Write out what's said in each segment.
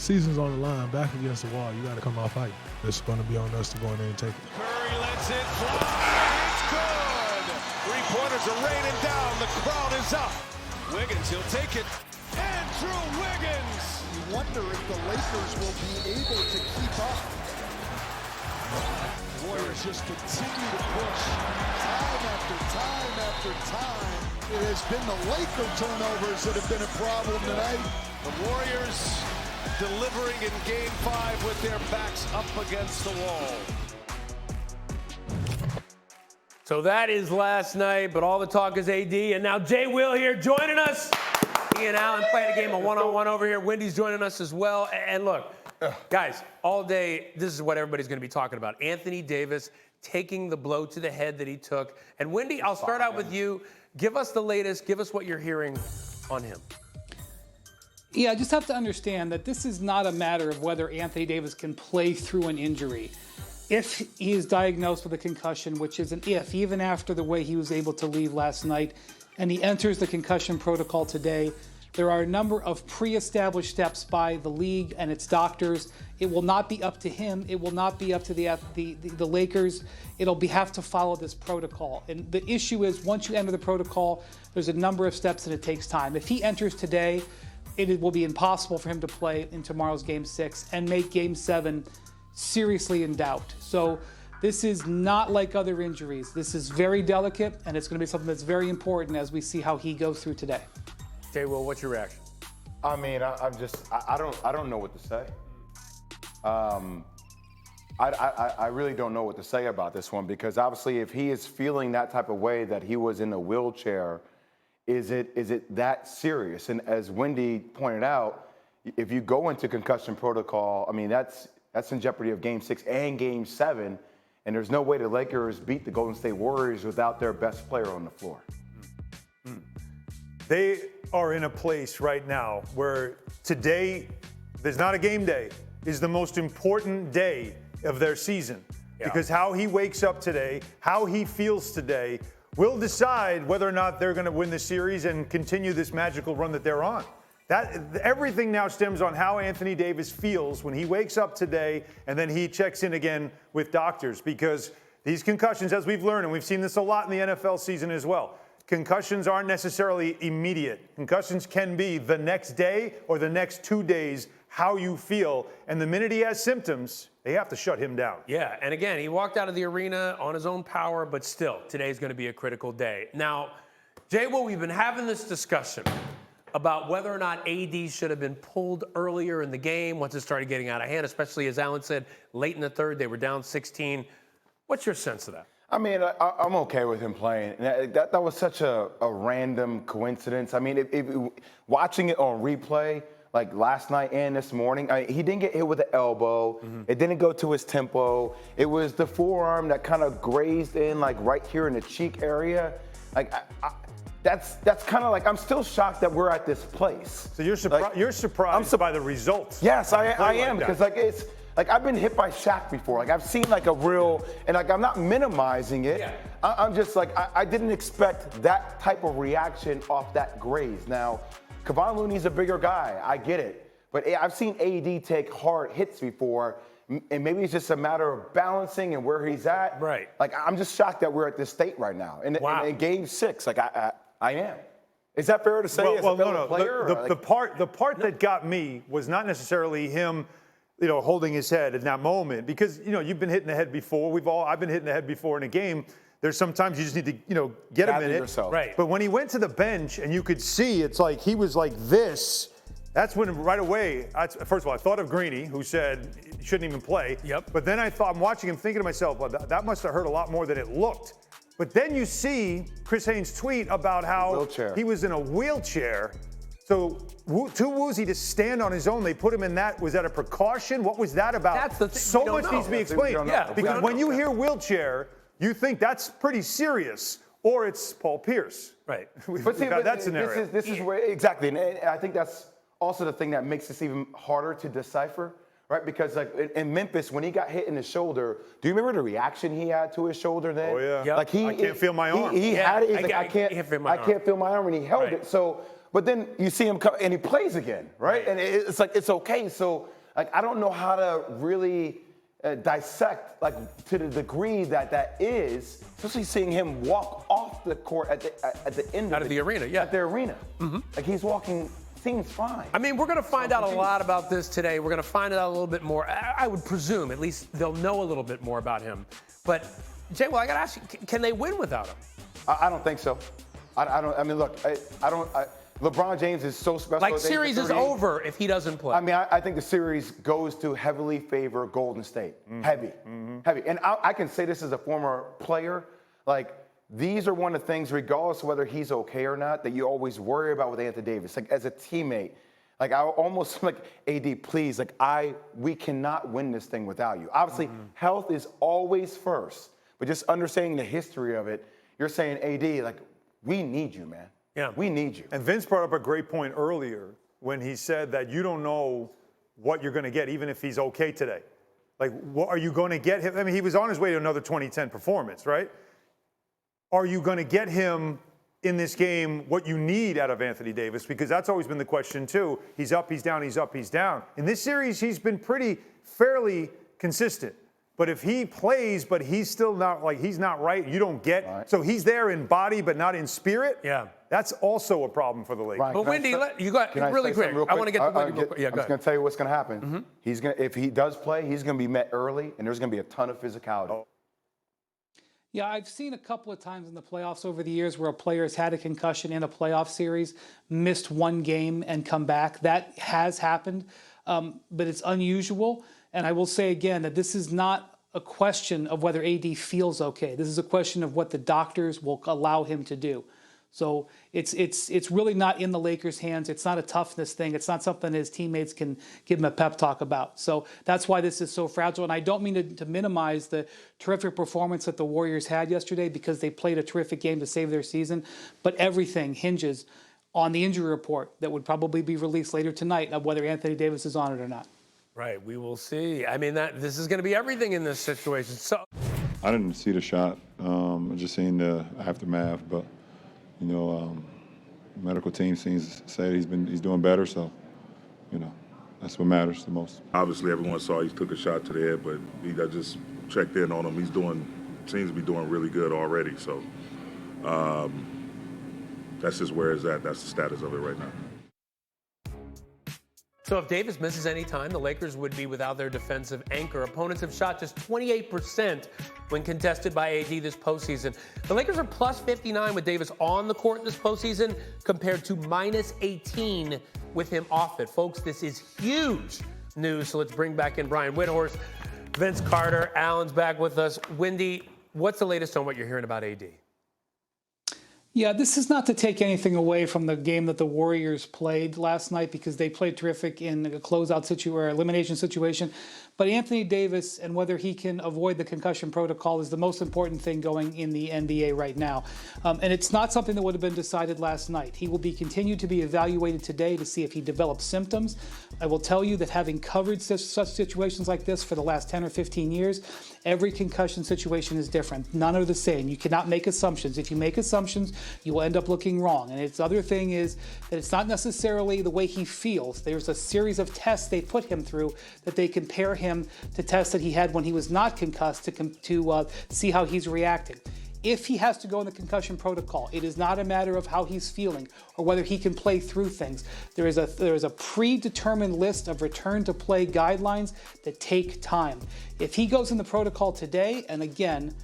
season's on the line, back against the wall. You got to come out fighting. It's going to be on us to go in there and take it. Curry lets it fly. It's good. Three-pointers are raining down. The crowd is up. Wiggins, he'll take it. Andrew Wiggins. You wonder if the Lakers will be able to keep up. Warriors just continue to push time after time after time. It has been the Laker turnovers that have been a problem tonight. The Warriors delivering in Game 5 with their backs up against the wall. So that is last night, but all the talk is AD, and now JWill here joining us. He and Allen playing a game of one-on-one over here. Wendy's joining us as well. And look, guys, all day, this is what everybody's going to be talking about. Anthony Davis taking the blow to the head that he took. And Wendy, I'll start out with you. Give us the latest. Give us what you're hearing on him. Yeah, I just have to understand that this is not a matter of whether Anthony Davis can play through an injury. If he is diagnosed with a concussion, which is an if, even after the way he was able to leave last night, and he enters the concussion protocol today, there are a number of pre-established steps by the league and its doctors. It will not be up to him. It will not be up to the Lakers. It'll have to follow this protocol. And the issue is, once you enter the protocol, there's a number of steps and it takes time. If he enters today, it will be impossible for him to play in tomorrow's Game 6 and make Game 7 seriously in doubt. So this is not like other injuries. This is very delicate, and it's going to be something that's very important as we see how he goes through today. JWill, what's your reaction? I mean, I don't know what to say. I really don't know what to say about this one, because obviously if he is feeling that type of way that he was in a wheelchair, is it that serious? And as Wendy pointed out, if you go into concussion protocol, I mean, that's in jeopardy of Game 6 and Game 7, and there's no way the Lakers beat the Golden State Warriors without their best player on the floor. They are in a place right now where today, there's not a game day, is the most important day of their season. Yeah. Because how he wakes up today, how he feels today, will decide whether or not they're going to win the series and continue this magical run that they're on. Everything now stems on how Anthony Davis feels when he wakes up today and then he checks in again with doctors, because these concussions, as we've learned, and we've seen this a lot in the NFL season as well, concussions aren't necessarily immediate. Concussions can be the next day or the next 2 days, how you feel. And the minute he has symptoms, they have to shut him down. Yeah, and again, he walked out of the arena on his own power, but still, today's going to be a critical day. Now, JWill, we've been having this discussion about whether or not AD should have been pulled earlier in the game once it started getting out of hand, especially, as Allen said, late in the third, they were down 16. What's your sense of that? I mean, I'm okay with him playing. That was such a random coincidence. I mean, if watching it on replay, like last night and this morning, he didn't get hit with the elbow. Mm-hmm. It didn't go to his tempo. It was the forearm that kind of grazed in, like right here in the cheek area. Like, that's kind of like, I'm still shocked that we're at this place. So you're surprised by the results. Yes, I am, because it's like I've been hit by Shaq before. Like I've seen like a real, and like I'm not minimizing it. Yeah. I'm just like, I didn't expect that type of reaction off that graze. Now, Kevon Looney's a bigger guy. I get it. But I've seen AD take hard hits before, and maybe it's just a matter of balancing and where he's at. Right. Like I'm just shocked that we're at this state right now. In Game 6, like I am. Is that fair to say? Well, no. The part that got me was not necessarily him, holding his head in that moment, because you've been hit in the head before. I've been hit in the head before in a game. There's sometimes you just need to, get a minute. Yourself. Right. But when he went to the bench and you could see, it's like he was like this. That's when right away, first of all, I thought of Greeny, who said he shouldn't even play. Yep. But then I'm watching him thinking to myself, well, that must have hurt a lot more than it looked. But then you see Chris Haynes' tweet about how he was in a wheelchair. So too woozy to stand on his own. They put him in that. Was that a precaution? What was that about? That's the thing. So much needs to be explained. Yeah, because when you hear wheelchair, you think that's pretty serious, or it's Paul Pierce. Right. We've got that scenario. This is where, exactly. And I think that's also the thing that makes this even harder to decipher. Right, because like in Memphis, when he got hit in the shoulder, do you remember the reaction he had to his shoulder then? Oh yeah. Like I can't feel my arm. He had it. He's like, I can't feel my arm, and he held Right. it. So, but then you see him come, and he plays again, right? And it's like it's okay. So Like, I don't know how to really dissect, like, to the degree that is, especially seeing him walk off the court at the end Out of the arena, yeah. At the arena. Like, he's walking, seems fine. I mean, we're going to find out a lot about this today. We're going to find out a little bit more. I would presume, at least they'll know a little bit more about him. But, JWill, I got to ask you, can they win without him? I don't think so. I don't. I mean, look, LeBron James is so special. Like, series is over if he doesn't play. I mean, I think the series goes to heavily favor Golden State. Heavy. And I can say this as a former player. Like, these are one of the things, regardless of whether he's okay or not, that you always worry about with Anthony Davis. Like, as a teammate, like, I almost like, AD, please, like, we cannot win this thing without you. Obviously, health is always first. But just understanding the history of it, you're saying, AD, like, we need you, man. Yeah. We need you. And Vince brought up a great point earlier when he said that you don't know what you're going to get, even if he's okay today. Like, what are you going to get him? I mean, he was on his way to another 2010 performance, right? Are you going to get him in this game what you need out of Anthony Davis? Because that's always been the question, too. He's up, he's down, he's up, he's down. In this series, he's been fairly consistent. But if he plays, but he's still not, like, he's not right, you don't get. Right. So he's there in body, but not in spirit. Yeah. That's also a problem for the Lakers. Right. But Windy, you got really quick. I want to get to Windy. Yeah, I'm just going to tell you what's going to happen. If he does play, he's going to be met early, and there's going to be a ton of physicality. Yeah, I've seen a couple of times in the playoffs over the years where a player has had a concussion in a playoff series, missed one game, and come back. That has happened, but it's unusual. And I will say again that this is not a question of whether AD feels okay. This is a question of what the doctors will allow him to do. So it's really not in the Lakers' hands. It's not a toughness thing. It's not something his teammates can give him a pep talk about. So that's why this is so fragile. And I don't mean to minimize the terrific performance that the Warriors had yesterday, because they played a terrific game to save their season. But everything hinges on the injury report that would probably be released later tonight of whether Anthony Davis is on it or not. Right, we will see. I mean, this is going to be everything in this situation. So I didn't see the shot. I just seen the aftermath, but medical team seems to say he's doing better. So, that's what matters the most. Obviously, everyone saw he took a shot to the head, but I just checked in on him. Seems to be doing really good already. So that's just where it's at. That's the status of it right now. So if Davis misses any time, the Lakers would be without their defensive anchor. Opponents have shot just 28% when contested by AD this postseason. The Lakers are plus 59 with Davis on the court this postseason compared to minus 18 with him off it. Folks, this is huge news. So let's bring back in Brian Windhorst, Vince Carter, Alan's back with us. Windy, what's the latest on what you're hearing about AD? Yeah, this is not to take anything away from the game that the Warriors played last night, because they played terrific in a closeout or elimination situation. But Anthony Davis and whether he can avoid the concussion protocol is the most important thing going in the NBA right now. And it's not something that would have been decided last night. He will be continued to be evaluated today to see if he develops symptoms. I will tell you that having covered such situations like this for the last 10 or 15 years, every concussion situation is different. None are the same. You cannot make assumptions. If you make assumptions, you will end up looking wrong. And its other thing is that it's not necessarily the way he feels. There's a series of tests they put him through that they compare him to tests that he had when he was not concussed to see how he's reacting. If he has to go in the concussion protocol, it is not a matter of how he's feeling or whether he can play through things. There is a predetermined list of return to play guidelines that take time. If he goes in the protocol today, and again,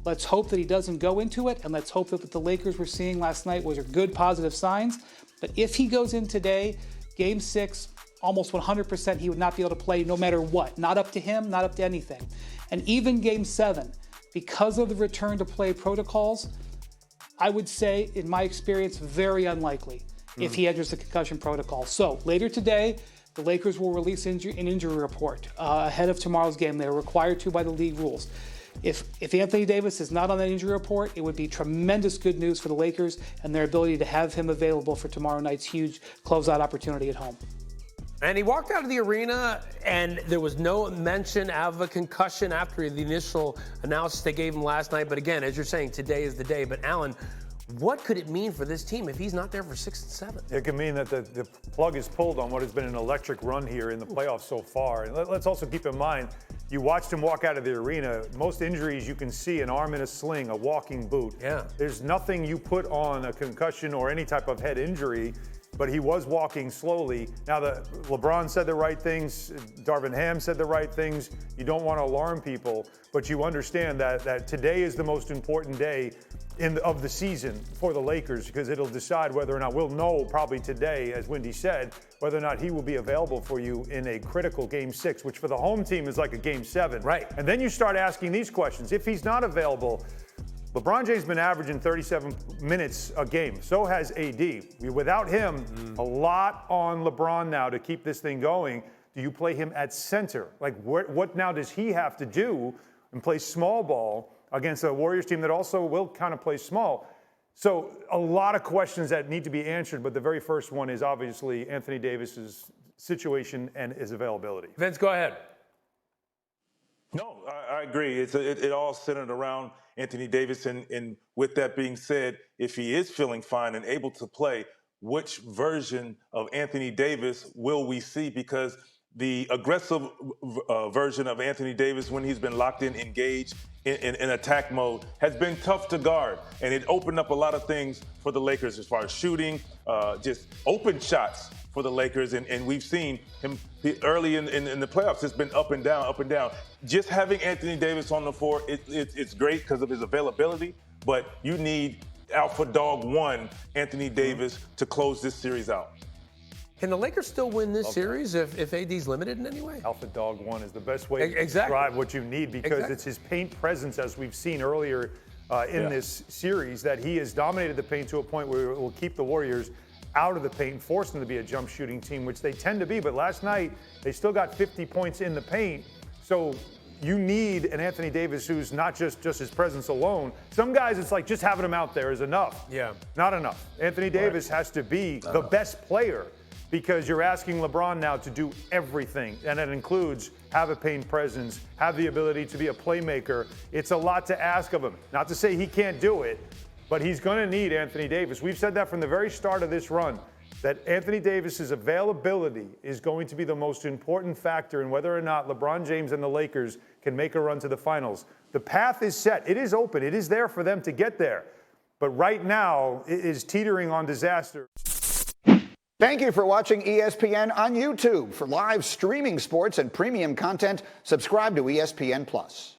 let's hope that he doesn't go into it, and let's hope that what the Lakers were seeing last night was good positive signs. But if he goes in today, Game 6, almost 100% he would not be able to play no matter what. Not up to him, not up to anything. And even Game 7, because of the return to play protocols, I would say, in my experience, very unlikely if he enters the concussion protocol. So later today, the Lakers will release an injury report ahead of tomorrow's game. They're required to by the league rules. If Anthony Davis is not on that injury report, it would be tremendous good news for the Lakers and their ability to have him available for tomorrow night's huge closeout opportunity at home. And he walked out of the arena, and there was no mention of a concussion after the initial analysis they gave him last night. But again, as you're saying, today is the day. But Alan, what could it mean for this team if he's not there for 6 and 7? It could mean that the plug is pulled on what has been an electric run here in the playoffs so far. And let's also keep in mind, you watched him walk out of the arena. Most injuries you can see an arm in a sling, a walking boot. Yeah. There's nothing you put on a concussion or any type of head injury, but he was walking slowly. Now, LeBron said the right things. Darvin Ham said the right things. You don't want to alarm people, but you understand that today is the most important day of the season for the Lakers, because it'll decide whether or not, we'll know probably today, as Windy said, whether or not he will be available for you in a critical Game 6, which for the home team is like a Game 7. Right. And then you start asking these questions. If he's not available, LeBron James has been averaging 37 minutes a game. So has AD. Without him, a lot on LeBron now to keep this thing going. Do you play him at center? Like, what now does he have to do and play small ball against a Warriors team that also will kind of play small? So a lot of questions that need to be answered, but the very first one is obviously Anthony Davis's situation and his availability. Vince, go ahead. No, I agree. It all centered around Anthony Davis. And with that being said, if he is feeling fine and able to play, which version of Anthony Davis will we see? Because the aggressive version of Anthony Davis, when he's been locked in, engaged in attack mode, has been tough to guard. And it opened up a lot of things for the Lakers as far as shooting, just open shots for the Lakers. And we've seen him early in the playoffs. It's been up and down, up and down. Just having Anthony Davis on the floor, it's great because of his availability, but you need alpha dog one, Anthony Davis, to close this series out. Can the Lakers still win this series if AD's limited in any way? Alpha dog one is the best way to describe what you need, because it's his paint presence, as we've seen earlier in this series, that he has dominated the paint to a point where it will keep the Warriors out of the paint and force them to be a jump shooting team, which they tend to be. But last night, they still got 50 points in the paint. So you need an Anthony Davis who's not just his presence alone. Some guys, it's like just having him out there is enough. Yeah. Not enough. Anthony Davis has to be the best player, because you're asking LeBron now to do everything, and that includes have a paint presence, have the ability to be a playmaker. It's a lot to ask of him. Not to say he can't do it, but he's going to need Anthony Davis. We've said that from the very start of this run, that Anthony Davis's availability is going to be the most important factor in whether or not LeBron James and the Lakers can make a run to the finals. The path is set. It is open. It is there for them to get there. But right now, it is teetering on disaster. Thank you for watching ESPN on YouTube. For live streaming sports and premium content, subscribe to ESPN+.